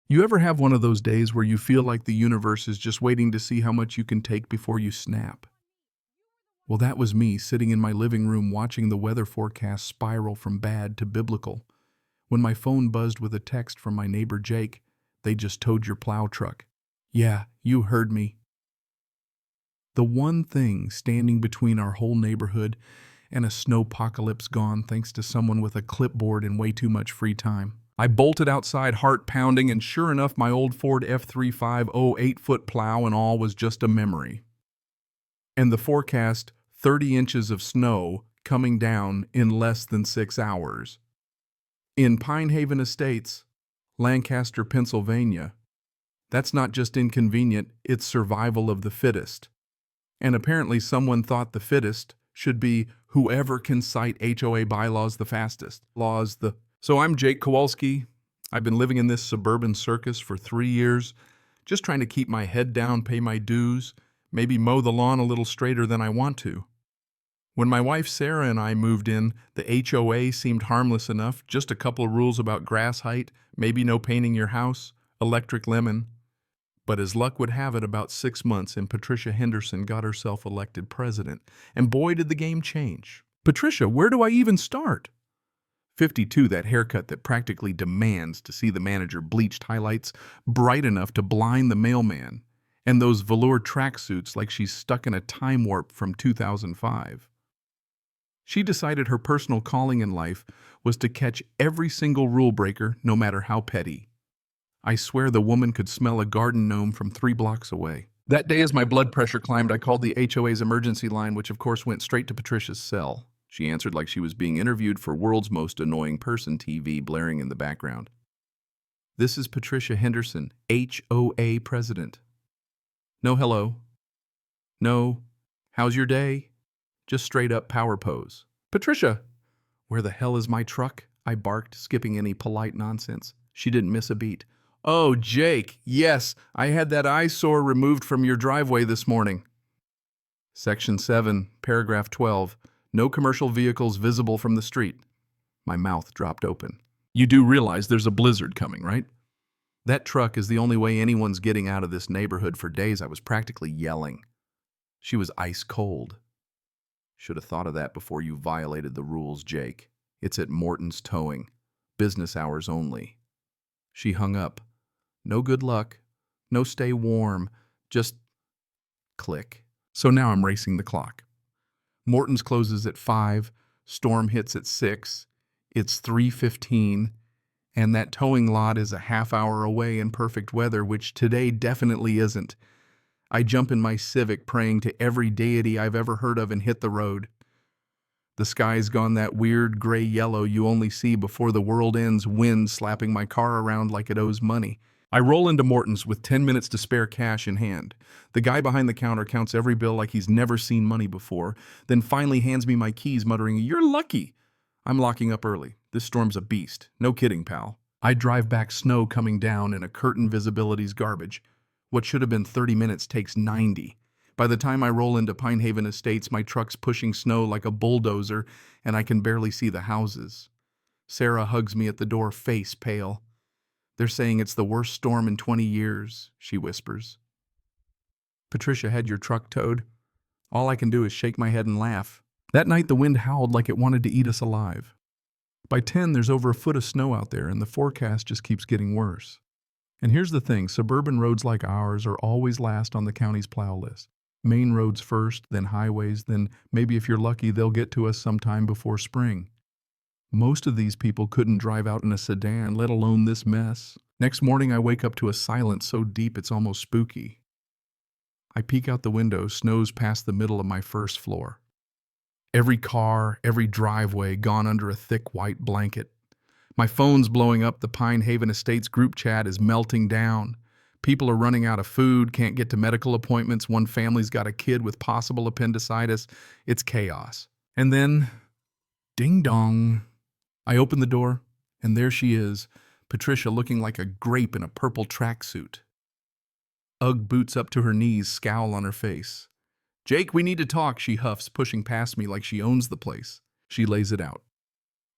You ever have one of those days where you feel like the universe is just waiting to see how much you can take before you snap? Well, that was me sitting in my living room watching the weather forecast spiral from bad to biblical when my phone buzzed with a text from my neighbor Jake. They just towed your plow truck. Yeah, you heard me. The one thing standing between our whole neighborhood and a snowpocalypse gone thanks to someone with a clipboard and way too much free time. I bolted outside, heart pounding, and sure enough, my old Ford F-35 8-foot plow and all was just a memory. And the forecast, 30 inches of snow coming down in less than 6 hours. In Pine Haven Estates, Lancaster, Pennsylvania, that's not just inconvenient, it's survival of the fittest. And apparently someone thought the fittest should be whoever can cite HOA bylaws the fastest. So I'm Jake Kowalski. I've been living in this suburban circus for 3 years, just trying to keep my head down, pay my dues, maybe mow the lawn a little straighter than I want to. When my wife Sarah and I moved in, the HOA seemed harmless enough, just a couple of rules about grass height, maybe no painting your house, electric lemon. But as luck would have it, about 6 months and Patricia Henderson got herself elected president. And boy, did the game change. Patricia, where do I even start? 52, that haircut that practically demands to see the manager bleached highlights bright enough to blind the mailman. And those velour tracksuits like she's stuck in a time warp from 2005. She decided her personal calling in life was to catch every single rule breaker, no matter how petty. I swear the woman could smell a garden gnome from 3 blocks away. That day as my blood pressure climbed, I called the HOA's emergency line, which of course went straight to Patricia's cell. She answered like she was being interviewed for World's Most Annoying Person TV blaring in the background. This is Patricia Henderson, HOA president. No hello. No, how's your day? Just straight up power pose. Patricia! Where the hell is my truck? I barked, skipping any polite nonsense. She didn't miss a beat. Oh, Jake, yes, I had that eyesore removed from your driveway this morning. Section 7, paragraph 12. No commercial vehicles visible from the street. My mouth dropped open. You do realize there's a blizzard coming, right? That truck is the only way anyone's getting out of this neighborhood. For days I was practically yelling. She was ice cold. Should have thought of that before you violated the rules, Jake. It's at Morton's Towing. Business hours only. She hung up. No good luck. No stay warm. Just click. So now I'm racing the clock. Morton's closes at 5. Storm hits at 6. It's 3:15. And that towing lot is a half hour away in perfect weather, which today definitely isn't. I jump in my Civic praying to every deity I've ever heard of and hit the road. The sky's gone that weird gray-yellow you only see before the world ends, wind slapping my car around like it owes money. I roll into Morton's with 10 minutes to spare, cash in hand. The guy behind the counter counts every bill like he's never seen money before, then finally hands me my keys, muttering, "You're lucky." I'm locking up early. This storm's a beast. No kidding, pal. I drive back, snow coming down and a curtain visibility's garbage. What should have been 30 minutes takes 90. By the time I roll into Pine Haven Estates, my truck's pushing snow like a bulldozer, and I can barely see the houses. Sarah hugs me at the door, face pale. They're saying it's the worst storm in 20 years, she whispers. Patricia had your truck towed. All I can do is shake my head and laugh. That night the wind howled like it wanted to eat us alive. By 10, there's over a foot of snow out there, and the forecast just keeps getting worse. And here's the thing, suburban roads like ours are always last on the county's plow list. Main roads first, then highways, then maybe if you're lucky they'll get to us sometime before spring. Most of these people couldn't drive out in a sedan, let alone this mess. Next morning I wake up to a silence so deep it's almost spooky. I peek out the window, snow's past the middle of my first floor. Every car, every driveway gone under a thick white blanket. My phone's blowing up, the Pine Haven Estates group chat is melting down. People are running out of food, can't get to medical appointments, one family's got a kid with possible appendicitis. It's chaos. And then, ding dong. I open the door, and there she is, Patricia looking like a grape in a purple tracksuit. Ugg boots up to her knees, scowl on her face. Jake, we need to talk, she huffs, pushing past me like she owns the place. She lays it out.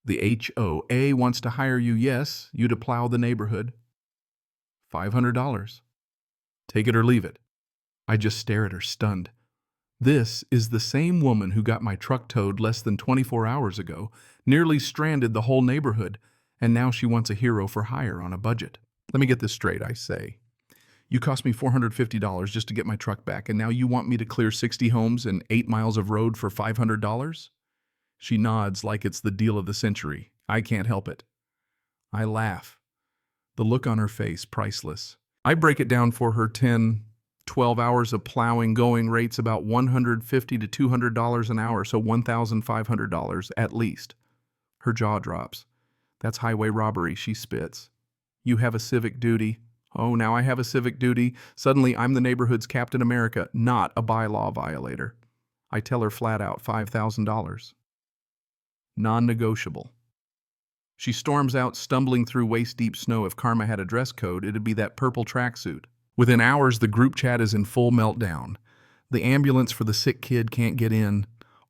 The HOA wants to hire you, yes, you to plow the neighborhood. $500. Take it or leave it. I just stare at her, stunned. This is the same woman who got my truck towed less than 24 hours ago, nearly stranded the whole neighborhood, and now she wants a hero for hire on a budget. Let me get this straight, I say. You cost me $450 just to get my truck back, and now you want me to clear 60 homes and 8 miles of road for $500? She nods like it's the deal of the century. I can't help it. I laugh. The look on her face, priceless. I break it down for her. 12 hours of plowing, going rates about $150 to $200 an hour, so $1,500 at least. Her jaw drops. That's highway robbery, she spits. You have a civic duty. Oh, now I have a civic duty. Suddenly I'm the neighborhood's Captain America, not a bylaw violator. I tell her flat out $5,000. Non-negotiable. She storms out, stumbling through waist-deep snow. If karma had a dress code, it'd be that purple tracksuit. Within hours, the group chat is in full meltdown. The ambulance for the sick kid can't get in.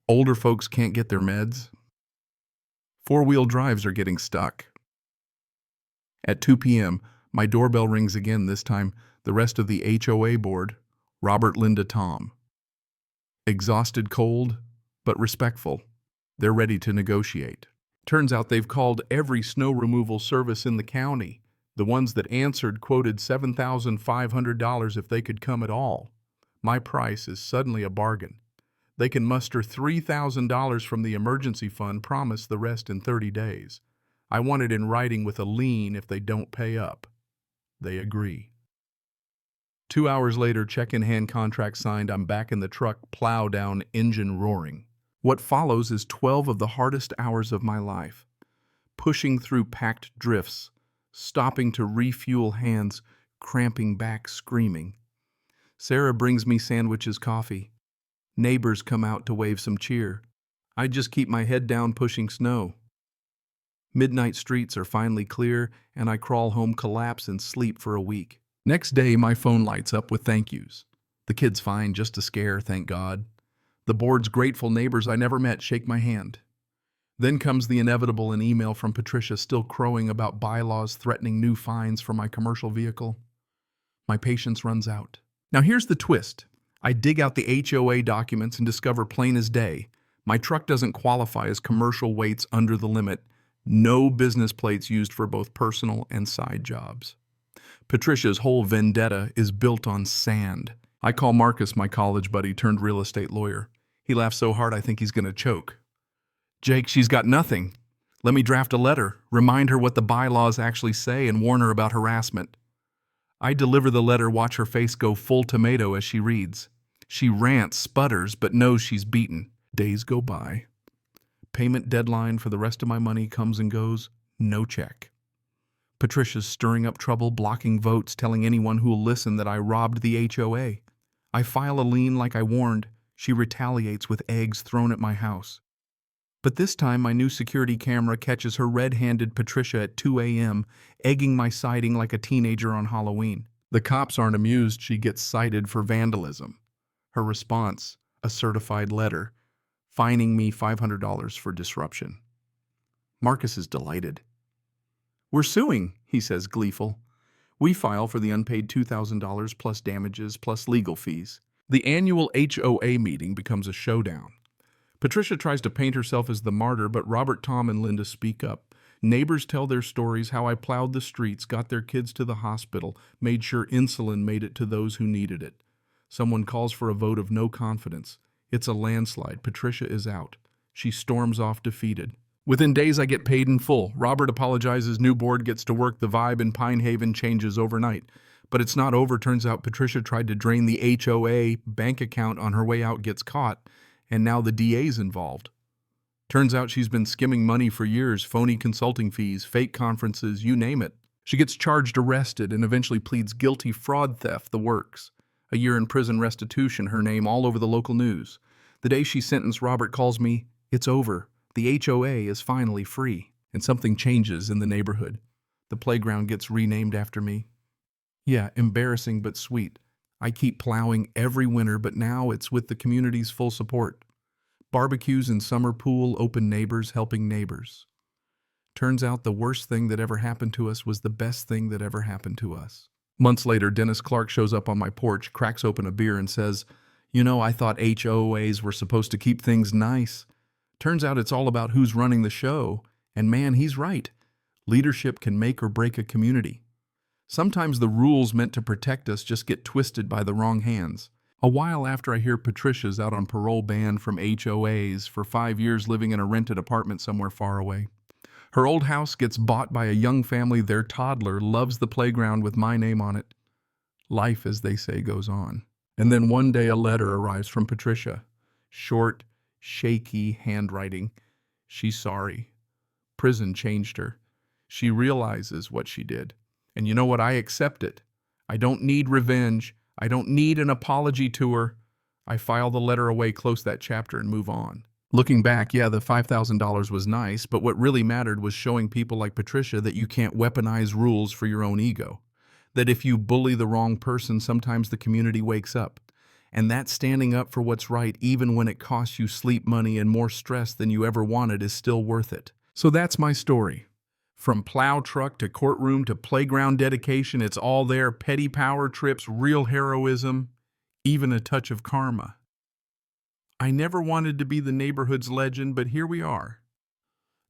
Older folks can't get their meds. Four-wheel drives are getting stuck. At 2 p.m., my doorbell rings again, this time the rest of the HOA board, Robert, Linda, Tom. Exhausted, cold, but respectful. They're ready to negotiate. Turns out they've called every snow removal service in the county. The ones that answered quoted $7,500 if they could come at all. My price is suddenly a bargain. They can muster $3,000 from the emergency fund, promise the rest in 30 days. I want it in writing with a lien if they don't pay up. They agree. 2 hours later, check in hand, contract signed. I'm back in the truck, plow down, engine roaring. What follows is 12 of the hardest hours of my life. Pushing through packed drifts, stopping to refuel, hands cramping back, screaming. Sarah brings me sandwiches, coffee. Neighbors come out to wave some cheer. I just keep my head down, pushing snow. Midnight streets are finally clear, and I crawl home, collapse, and sleep for a week. Next day, my phone lights up with thank yous. The kid's fine, just a scare, thank God. The board's grateful neighbors I never met shake my hand. Then comes the inevitable, an email from Patricia still crowing about bylaws threatening new fines for my commercial vehicle. My patience runs out. Now here's the twist. I dig out the HOA documents and discover plain as day, my truck doesn't qualify as commercial weights under the limit. No business plates used for both personal and side jobs. Patricia's whole vendetta is built on sand. I call Marcus, my college buddy turned real estate lawyer. He laughs so hard I think he's going to choke. Jake, she's got nothing. Let me draft a letter, remind her what the bylaws actually say, and warn her about harassment. I deliver the letter, watch her face go full tomato as she reads. She rants, sputters, but knows she's beaten. Days go by. Payment deadline for the rest of my money comes and goes. No check. Patricia's stirring up trouble, blocking votes, telling anyone who'll listen that I robbed the HOA. I file a lien like I warned. She retaliates with eggs thrown at my house. But this time my new security camera catches her red-handed Patricia at 2 a.m., egging my siding like a teenager on Halloween. The cops aren't amused. She gets cited for vandalism. Her response, a certified letter, fining me $500 for disruption. Marcus is delighted. We're suing, he says, gleeful. We file for the unpaid $2,000 plus damages plus legal fees. The annual HOA meeting becomes a showdown. Patricia tries to paint herself as the martyr, but Robert, Tom, and Linda speak up. Neighbors tell their stories, how I plowed the streets, got their kids to the hospital, made sure insulin made it to those who needed it. Someone calls for a vote of no confidence. It's a landslide. Patricia is out. She storms off defeated. Within days, I get paid in full. Robert apologizes. New board gets to work. The vibe in Pine Haven changes overnight. But it's not over. Turns out Patricia tried to drain the HOA bank account on her way out, gets caught, and now the DA's involved. Turns out she's been skimming money for years, phony consulting fees, fake conferences, you name it. She gets charged, arrested, and eventually pleads guilty, fraud, theft, the works. A year in prison, restitution, her name all over the local news. The day she's sentenced, Robert calls me. It's over. The HOA is finally free. And something changes in the neighborhood. The playground gets renamed after me. Yeah, embarrassing but sweet. I keep plowing every winter, but now it's with the community's full support. Barbecues and summer pool, open neighbors helping neighbors. Turns out the worst thing that ever happened to us was the best thing that ever happened to us. Months later, Dennis Clark shows up on my porch, cracks open a beer, and says, "You know, I thought HOAs were supposed to keep things nice. Turns out it's all about who's running the show. And man, he's right. Leadership can make or break a community. Sometimes the rules meant to protect us just get twisted by the wrong hands." A while after I hear Patricia's out on parole banned from HOAs for 5 years living in a rented apartment somewhere far away. Her old house gets bought by a young family. Their toddler loves the playground with my name on it. Life, as they say, goes on. And then one day a letter arrives from Patricia. Short, shaky handwriting. She's sorry. Prison changed her. She realizes what she did. And you know what? I accept it. I don't need revenge. I don't need an apology to her. I file the letter away, close that chapter, and move on. Looking back, yeah, the $5,000 was nice, but what really mattered was showing people like Patricia that you can't weaponize rules for your own ego. That if you bully the wrong person, sometimes the community wakes up. And that standing up for what's right, even when it costs you sleep money and more stress than you ever wanted, is still worth it. So that's my story. From plow truck to courtroom to playground dedication, it's all there. Petty power trips, real heroism, even a touch of karma. I never wanted to be the neighborhood's legend, but here we are.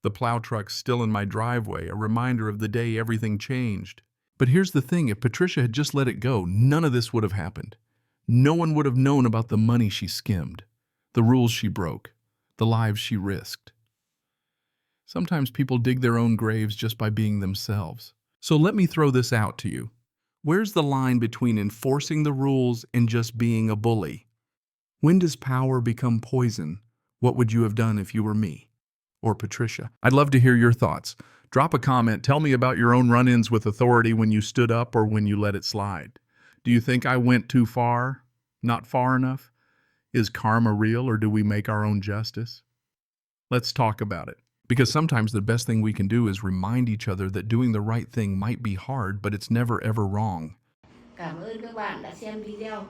The plow truck's still in my driveway, a reminder of the day everything changed. But here's the thing, if Patricia had just let it go, none of this would have happened. No one would have known about the money she skimmed, the rules she broke, the lives she risked. Sometimes people dig their own graves just by being themselves. So let me throw this out to you. Where's the line between enforcing the rules and just being a bully? When does power become poison? What would you have done if you were me or Patricia? I'd love to hear your thoughts. Drop a comment. Tell me about your own run-ins with authority when you stood up or when you let it slide. Do you think I went too far? Not far enough? Is karma real, or do we make our own justice? Let's talk about it. Because sometimes the best thing we can do is remind each other that doing the right thing might be hard, but it's never ever wrong. Cảm ơn các bạn đã xem video.